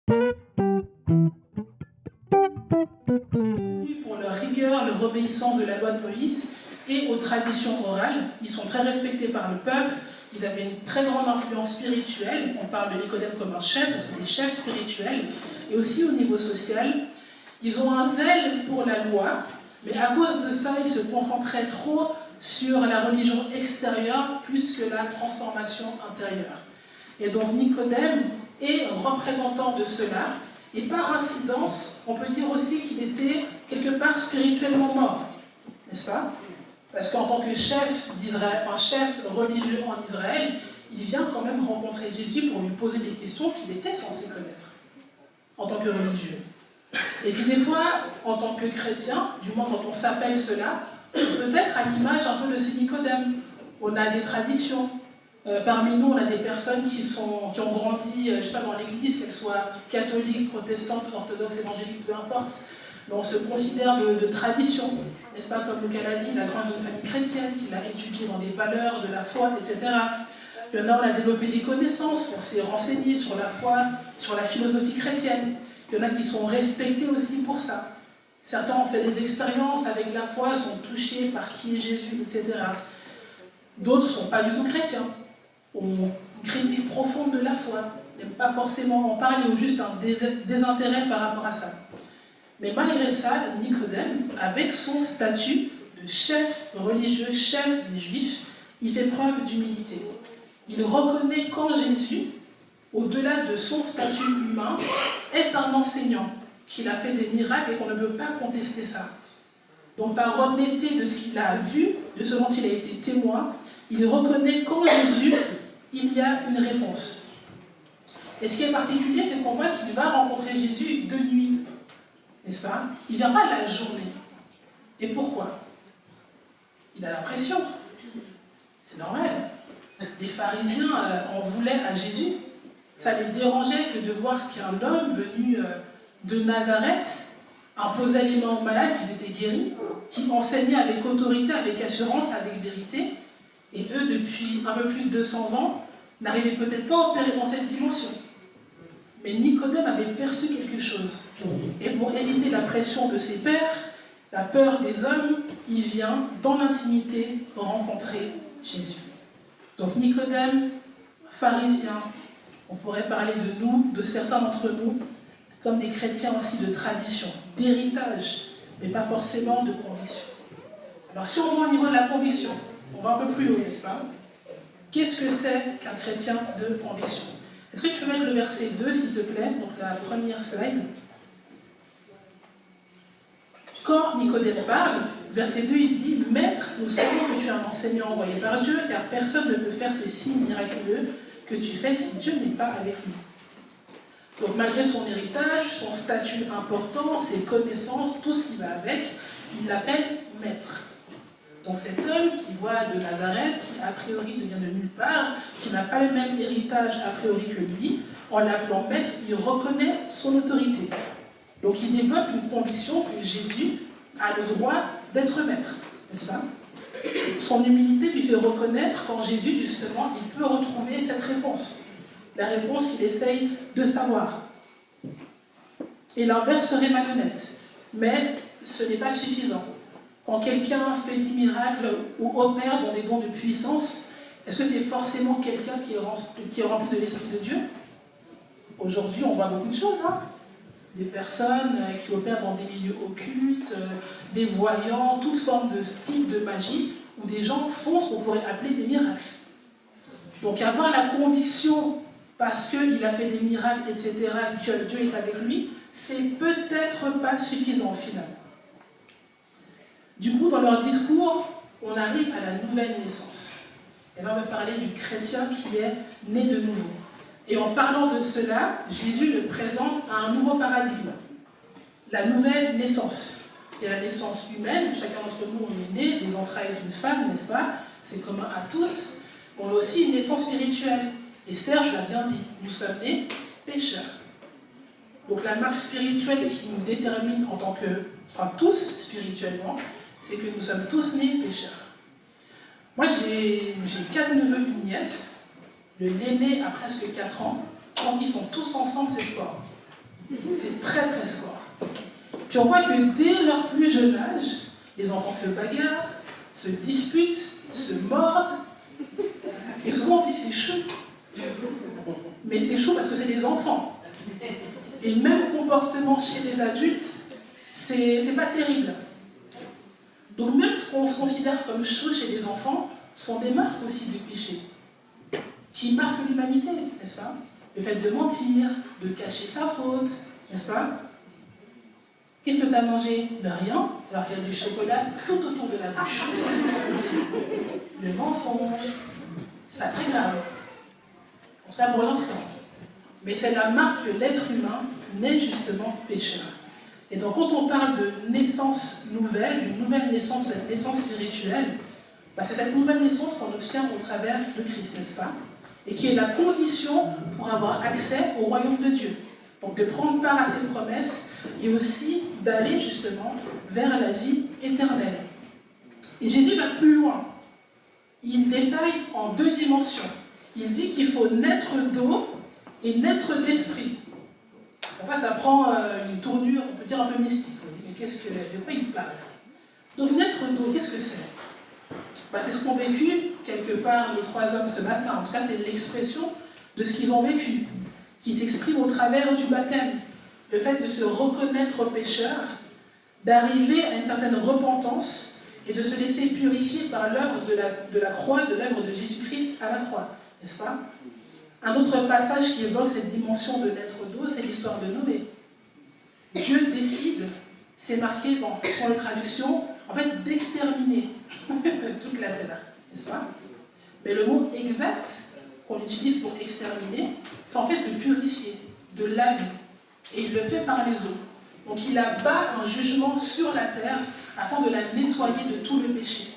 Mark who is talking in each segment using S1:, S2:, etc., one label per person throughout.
S1: Pour leur rigueur, leur obéissance de la loi de Moïse et aux traditions orales. Ils sont très respectés par le peuple, ils avaient une très grande influence spirituelle. On parle de Nicodème comme un chef, donc c'est des chefs spirituels. Et aussi au niveau social, ils ont un zèle pour la loi, mais à cause de ça, ils se concentraient trop sur la religion extérieure plus que la transformation intérieure. Et donc Nicodème est représentant de cela, et par incidence, on peut dire aussi qu'il était quelque part spirituellement mort, n'est-ce pas? Parce qu'en tant que chef d'Israël, enfin chef religieux en Israël, il vient quand même rencontrer Jésus pour lui poser des questions qu'il était censé connaître, en tant que religieux. Et puis des fois, en tant que chrétien, du moins quand on s'appelle cela, peut-être à l'image un peu de ces Nicodèmes. On a des traditions. Parmi nous, on a des personnes qui ont grandi, je sais pas, dans l'église, qu'elles soient catholiques, protestantes, orthodoxes, évangéliques, peu importe. Mais on se considère de tradition, n'est-ce pas, comme Lucas l'a dit, la grande famille chrétienne, qui l'a étudié dans des valeurs de la foi, etc. Il y en a, on a développé des connaissances, on s'est renseigné sur la foi, sur la philosophie chrétienne. Il y en a qui sont respectés aussi pour ça. Certains ont fait des expériences avec la foi, sont touchés par qui est Jésus, etc. D'autres ne sont pas du tout chrétiens, ont une critique profonde de la foi, n'aiment pas forcément en parler ou juste un désintérêt par rapport à ça. Mais malgré ça, Nicodème, avec son statut de chef religieux, chef des Juifs, il fait preuve d'humilité. Il reconnaît qu'en Jésus, au-delà de son statut humain, est un enseignant, qu'il a fait des miracles et qu'on ne peut pas contester ça. Donc par honnêteté de ce qu'il a vu, de ce dont il a été témoin, il reconnaît qu'en Jésus, il y a une réponse. Et ce qui est particulier, c'est qu'on voit qu'il va rencontrer Jésus de nuit, n'est-ce pas? Il ne vient pas la journée. Et pourquoi? Il a la pression. C'est normal. Les pharisiens en voulaient à Jésus. Ça les dérangeait que de voir qu'un homme venu de Nazareth imposait les mains aux malades, qu'ils étaient guéris, qui enseignait avec autorité, avec assurance, avec vérité. Et eux, depuis un peu plus de 200 ans, n'arrivaient peut-être pas à opérer dans cette dimension. Mais Nicodème avait perçu quelque chose. Et pour éviter la pression de ses pairs, la peur des hommes, il vient dans l'intimité rencontrer Jésus. Donc Nicodème, pharisien, on pourrait parler de nous, de certains d'entre nous, comme des chrétiens aussi de tradition, d'héritage, mais pas forcément de conviction. Alors si on va au niveau de la conviction, on va un peu plus haut, n'est-ce pas? Qu'est-ce que c'est qu'un chrétien de conviction? Est-ce que tu peux mettre le verset 2, s'il te plaît, donc la première slide? Quand Nicodème parle, verset 2, il dit « Maître, nous savons que tu es un enseignant envoyé par Dieu, car personne ne peut faire ces signes miraculeux que tu fais si Dieu n'est pas avec lui. » Donc malgré son héritage, son statut important, ses connaissances, tout ce qui va avec, il l'appelle « Maître ». Donc cet homme qui voit de Nazareth, qui a priori ne vient de nulle part, qui n'a pas le même héritage a priori que lui, en l'appelant maître, il reconnaît son autorité. Donc il développe une conviction que Jésus a le droit d'être maître, n'est-ce pas? Son humilité lui fait reconnaître qu'en Jésus, justement, il peut retrouver cette réponse. La réponse qu'il essaye de savoir. Et l'inverse serait malhonnête. Mais ce n'est pas suffisant. Quand quelqu'un fait des miracles ou opère dans des dons de puissance, est-ce que c'est forcément quelqu'un qui est rempli de l'Esprit de Dieu? Aujourd'hui, on voit beaucoup de choses. Des personnes qui opèrent dans des milieux occultes, des voyants, toute forme de style de magie, où des gens font ce qu'on pourrait appeler des miracles. Donc avoir la conviction, parce qu'il a fait des miracles, etc., que Dieu est avec lui, c'est peut-être pas suffisant au final. Du coup, dans leur discours, on arrive à la nouvelle naissance. Et là, on va parler du chrétien qui est né de nouveau. Et en parlant de cela, Jésus le présente à un nouveau paradigme. La nouvelle naissance. Et la naissance humaine, chacun d'entre nous, on est né des entrailles d'une femme, n'est-ce pas? C'est commun à tous. On a aussi une naissance spirituelle. Et Serge l'a bien dit, nous sommes nés pécheurs. Donc la marque spirituelle qui nous détermine en tant que, enfin tous spirituellement, c'est que nous sommes tous nés pécheurs. Moi j'ai 4 neveux, une nièce. L'aîné a presque 4 ans. Quand ils sont tous ensemble, c'est sport. C'est très très fort. Puis on voit que dès leur plus jeune âge, les enfants se bagarrent, se disputent, se mordent. Et souvent on dit c'est chou. Mais c'est chou parce que c'est des enfants. Et même comportement chez les adultes, c'est pas terrible. Donc même ce qu'on se considère comme chou chez les enfants sont des marques aussi du péché, qui marquent l'humanité, n'est-ce pas? Le fait de mentir, de cacher sa faute, n'est-ce pas? Qu'est-ce que tu as mangé? De rien, alors qu'il y a du chocolat tout autour de la bouche. Le mensonge, c'est pas très grave. En tout cas pour l'instant. Mais c'est la marque que l'être humain naît justement pécheur. Et donc quand on parle de naissance nouvelle, d'une nouvelle naissance, cette naissance spirituelle, c'est cette nouvelle naissance qu'on obtient au travers de Christ, n'est-ce pas? Et qui est la condition pour avoir accès au royaume de Dieu. Donc de prendre part à ses promesses et aussi d'aller justement vers la vie éternelle. Et Jésus va plus loin. Il détaille en 2 dimensions. Il dit qu'il faut naître d'eau et naître d'esprit. Enfin, ça prend une tournure, on peut dire un peu mystique. On se dit, mais de quoi il parle? Donc naître d'eau, qu'est-ce que c'est? C'est ce qu'ont vécu quelque part les 3 hommes ce matin. En tout cas, c'est l'expression de ce qu'ils ont vécu, qui s'exprime au travers du baptême. Le fait de se reconnaître pécheur, d'arriver à une certaine repentance et de se laisser purifier par l'œuvre de la croix, de l'œuvre de Jésus-Christ à la croix, n'est-ce pas? Un autre passage qui évoque cette dimension de naître d'eau, c'est l'histoire de Noé. Dieu décide, c'est marqué dans les traductions, en fait, d'exterminer toute la terre, n'est-ce pas? Mais le mot exact qu'on utilise pour exterminer, c'est en fait de purifier, de laver. Et il le fait par les eaux. Donc il abat un jugement sur la terre afin de la nettoyer de tout le péché.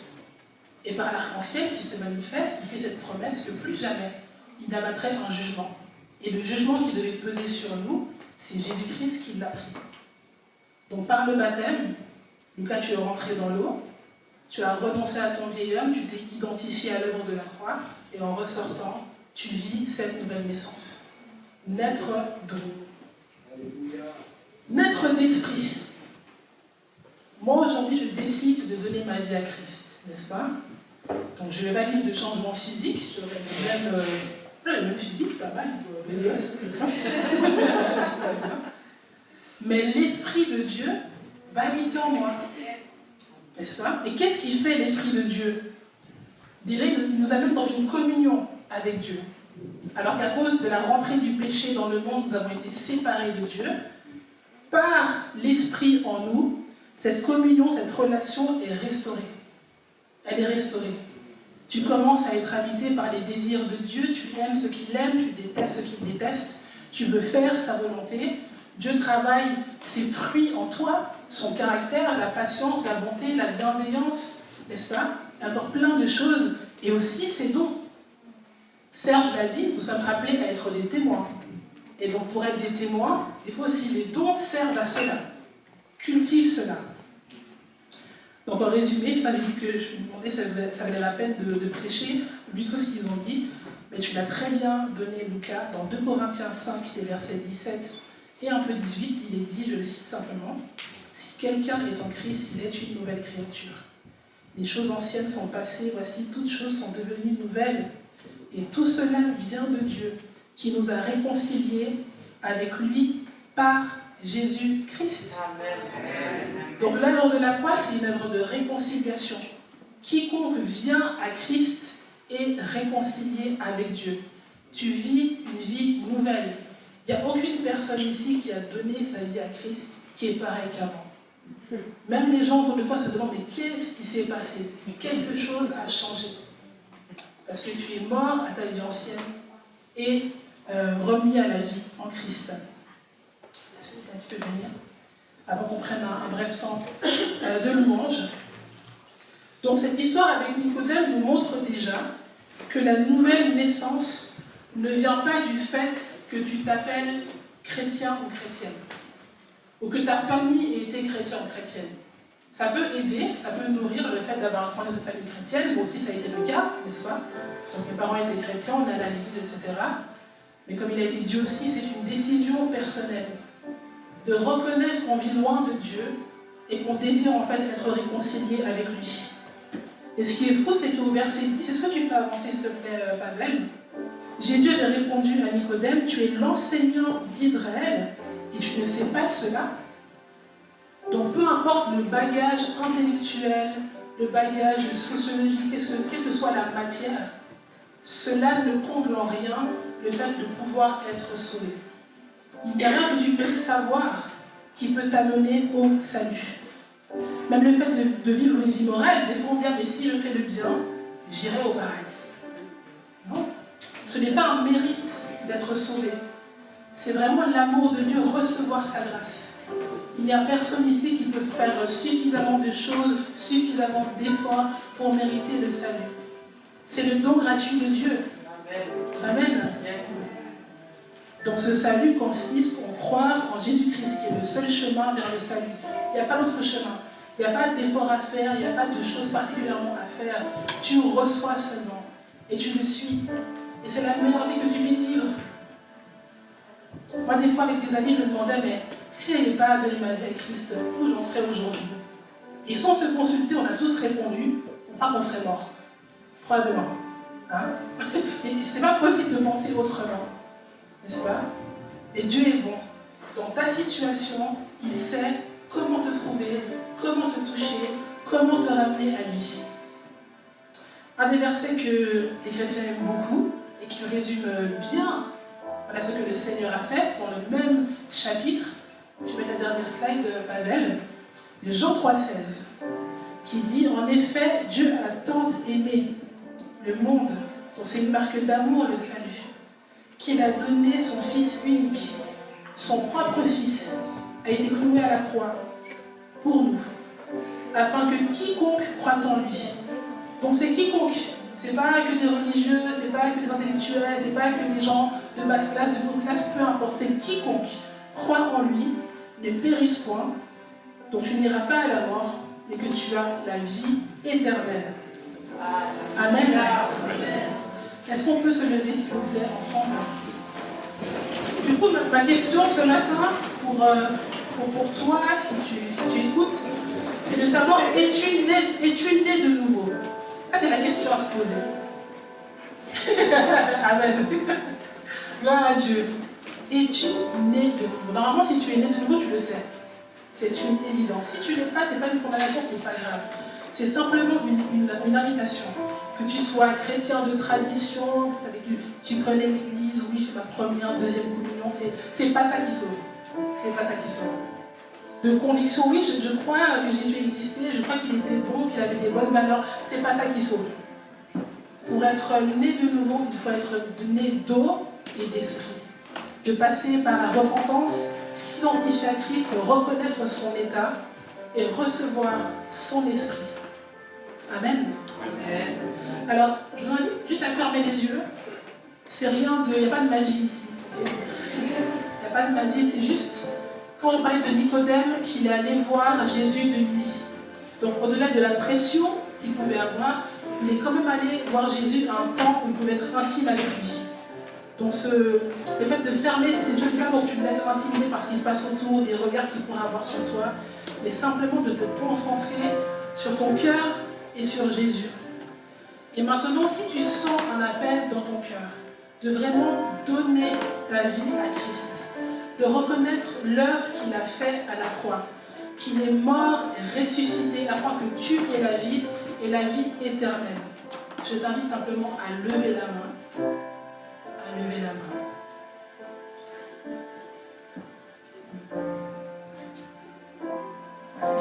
S1: Et par l'arc-en-ciel qui se manifeste, il fait cette promesse que plus jamais il abattrait un jugement. Et le jugement qui devait peser sur nous, c'est Jésus-Christ qui l'a pris. Donc par le baptême, Lucas, tu es rentré dans l'eau, tu as renoncé à ton vieil homme, tu t'es identifié à l'œuvre de la croix, et en ressortant, tu vis cette nouvelle naissance. Naître d'eau. Naître d'esprit. Moi, aujourd'hui, je décide de donner ma vie à Christ, n'est-ce pas? Donc, je ne vais pas vivre de changement physique, j'aurai le même physique, pas mal, n'est-ce pas? Mais l'Esprit de Dieu va habiter en moi, n'est-ce pas? Et qu'est-ce qui fait l'Esprit de Dieu? Déjà, il nous amène dans une communion avec Dieu. Alors qu'à cause de la rentrée du péché dans le monde, nous avons été séparés de Dieu. Par l'Esprit en nous, cette communion, cette relation est restaurée. Elle est restaurée. Tu commences à être habité par les désirs de Dieu, tu aimes ce qu'il aime, tu détestes ce qu'il déteste, tu veux faire sa volonté. Dieu travaille ses fruits en toi, son caractère, la patience, la bonté, la bienveillance, n'est-ce pas? Il y a encore plein de choses, et aussi ses dons. Serge l'a dit, nous sommes appelés à être des témoins. Et donc pour être des témoins, il faut aussi les dons servent à cela. Cultive cela. Donc en résumé, ça veut dire que je me demandais si ça valait la peine de prêcher, vu tout ce qu'ils ont dit. Mais tu l'as très bien donné, Lucas, dans 2 Corinthiens 5, les versets 17 et un peu 18, il est dit, je le cite simplement, « Si quelqu'un est en Christ, il est une nouvelle créature. Les choses anciennes sont passées, voici, toutes choses sont devenues nouvelles. Et tout cela vient de Dieu, qui nous a réconciliés avec lui par Jésus-Christ. » Donc l'œuvre de la croix, c'est une œuvre de réconciliation. Quiconque vient à Christ est réconcilié avec Dieu. Tu vis une vie nouvelle. Il n'y a aucune personne ici qui a donné sa vie à Christ qui est pareil qu'avant. Même les gens autour de toi se demandent, mais qu'est-ce qui s'est passé? Quelque chose a changé. Parce que tu es mort à ta vie ancienne et remis à la vie en Christ. Est-ce que tu peux venir? Avant qu'on prenne un bref temps de louange. Donc cette histoire avec Nicodème nous montre déjà que la nouvelle naissance ne vient pas du fait que tu t'appelles chrétien ou chrétienne, ou que ta famille ait été chrétienne ou chrétienne. Ça peut aider, ça peut nourrir le fait d'avoir grandi dans une famille chrétienne. Moi aussi ça a été le cas, n'est-ce pas? Donc mes parents étaient chrétiens, on allait à l'église, etc. Mais comme il a été dit aussi, c'est une décision personnelle. de reconnaître qu'on vit loin de Dieu et qu'on désire en fait être réconcilié avec lui. Et ce qui est fou, c'est qu'au verset 10, est-ce que tu peux avancer s'il te plaît, Pavel? Jésus avait répondu à Nicodème, tu es l'enseignant d'Israël et tu ne sais pas cela. Donc peu importe le bagage intellectuel, le bagage sociologique, quelle que soit la matière, cela ne comble en rien le fait de pouvoir être sauvé. Il n'y a rien que tu peux savoir qui peut t'amener au salut. Même le fait de vivre une vie morale, des fois on dit, mais si je fais le bien, j'irai au paradis. Non, ce n'est pas un mérite d'être sauvé. C'est vraiment l'amour de Dieu, recevoir sa grâce. Il n'y a personne ici qui peut faire suffisamment de choses, suffisamment d'efforts pour mériter le salut. C'est le don gratuit de Dieu. Amen. Donc ce salut consiste en croire en Jésus-Christ, qui est le seul chemin vers le salut. Il n'y a pas d'autre chemin. Il n'y a pas d'effort à faire, il n'y a pas de choses particulièrement à faire. Tu reçois seulement et tu le suis. Et c'est la meilleure vie que tu puisses vivre. Moi, des fois, avec des amis, je me demandais, mais si je n'avais pas donné ma vie à Christ, où j'en serais aujourd'hui? Et sans se consulter, on a tous répondu, on croit qu'on serait mort. Probablement. Hein? Et ce n'est pas possible de penser autrement. N'est-ce pas? Et Dieu est bon. Dans ta situation, il sait comment te trouver, comment te toucher, comment te ramener à lui. Un des versets que les chrétiens aiment beaucoup et qui résume bien voilà ce que le Seigneur a fait, c'est dans le même chapitre. Je vais mettre la dernière slide de Pavel, de Jean 3,16, qui dit « En effet, Dieu a tant aimé le monde, dont c'est une marque d'amour le salut, qu'il a donné son Fils unique, son propre Fils, a été cloué à la croix pour nous, afin que quiconque croit en lui. » Donc c'est quiconque, c'est pas que des religieux, c'est pas que des intellectuels, c'est pas que des gens de basse classe, de haute classe, peu importe, c'est quiconque croit en lui, ne périsse point, dont tu n'iras pas à la mort, mais que tu as la vie éternelle. Amen. Est-ce qu'on peut se lever, s'il vous plaît, ensemble? Du coup, ma question ce matin, pour toi, si tu écoutes, c'est de savoir, es-tu né de nouveau? Ça, c'est la question à se poser. Amen. Gloire à Dieu. Es-tu né de nouveau? Normalement, si tu es né de nouveau, tu le sais. C'est une évidence. Si tu ne l'es pas, ce n'est pas une condamnation, ce n'est pas grave. C'est simplement une invitation. Que tu sois chrétien de tradition, tu connais l'église, oui, je fais ma première, deuxième communion, c'est pas ça qui sauve. C'est pas ça qui sauve. De conviction, oui, je crois que Jésus existait, je crois qu'il était bon, qu'il avait des bonnes valeurs, c'est pas ça qui sauve. Pour être né de nouveau, il faut être né d'eau et d'esprit. De passer par la repentance, s'identifier à Christ, reconnaître son état et recevoir son esprit. Amen. Amen. Alors, je vous invite juste à fermer les yeux. C'est rien de... Il n'y a pas de magie ici. Okay? Il n'y a pas de magie, c'est juste... Quand on parlait de Nicodème, qu'il est allé voir Jésus de nuit. Donc, au-delà de la pression qu'il pouvait avoir, il est quand même allé voir Jésus à un temps où il pouvait être intime avec lui. Donc, le fait de fermer ses yeux, ce n'est pas pour que tu te laisses intimider par ce qui se passe autour, des regards qu'il pourrait avoir sur toi, mais simplement de te concentrer sur ton cœur et sur Jésus. Et maintenant, si tu sens un appel dans ton cœur, de vraiment donner ta vie à Christ, de reconnaître l'œuvre qu'il a faite à la croix, qu'il est mort et ressuscité afin que tu aies la vie et la vie éternelle. Je t'invite simplement à lever la main. À lever la main.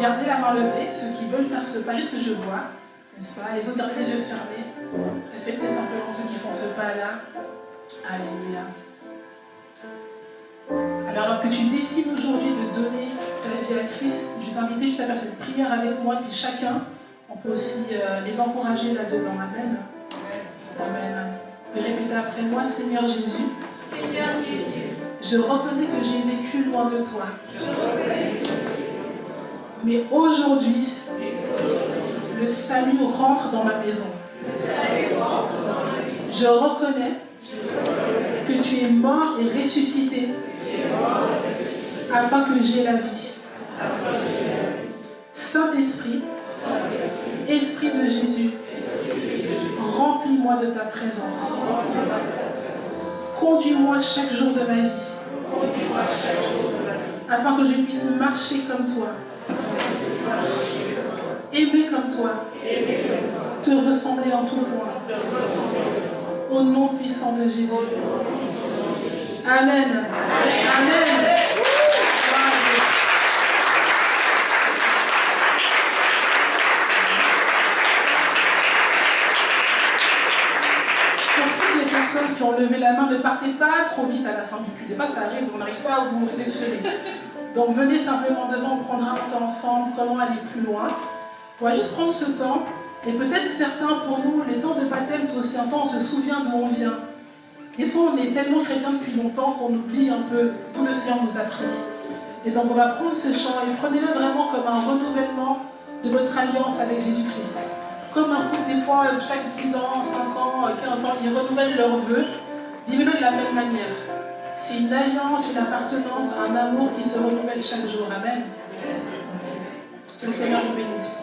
S1: Gardez la main levée, ceux qui veulent faire ce pas, juste que je vois, n'est-ce pas? Les autres, gardez les yeux fermés. Respectez simplement ceux qui font ce pas-là. Alléluia. Alors que tu décides aujourd'hui de donner ta vie à Christ, je vais t'inviter juste à faire cette prière avec moi, puis chacun, on peut aussi les encourager là-dedans. Amen. Amen. Vous pouvez répéter après moi, Seigneur Jésus. Seigneur Jésus. Je reconnais que j'ai vécu loin de toi. Mais aujourd'hui, le salut rentre dans ma maison. Je reconnais que tu es mort et ressuscité afin que j'aie la vie. Saint-Esprit, Esprit de Jésus, remplis-moi de ta présence. Conduis-moi chaque jour de ma vie, afin que je puisse marcher comme toi, aimer comme toi, te ressembler en tout point. Au nom puissant de Jésus. Amen. Amen. Personnes qui ont levé la main, ne partez pas trop vite à la fin du culte. Des fois, ça arrive, on n'arrive pas à vous réceptionner. Donc, venez simplement devant, on prendra un temps ensemble, comment aller plus loin. On va juste prendre ce temps. Et peut-être certains, pour nous, les temps de baptême, c'est aussi un temps où on se souvient d'où on vient. Des fois, on est tellement chrétien depuis longtemps qu'on oublie un peu d'où le Seigneur nous a pris. Et donc, on va prendre ce chant et prenez-le vraiment comme un renouvellement de votre alliance avec Jésus-Christ. Comme un couple, des fois, chaque 10 ans, 5 ans, 15 ans, ils renouvellent leurs vœux. Vivez-le de la même manière. C'est une alliance, une appartenance, un amour qui se renouvelle chaque jour. Amen. Que le Seigneur vous bénisse.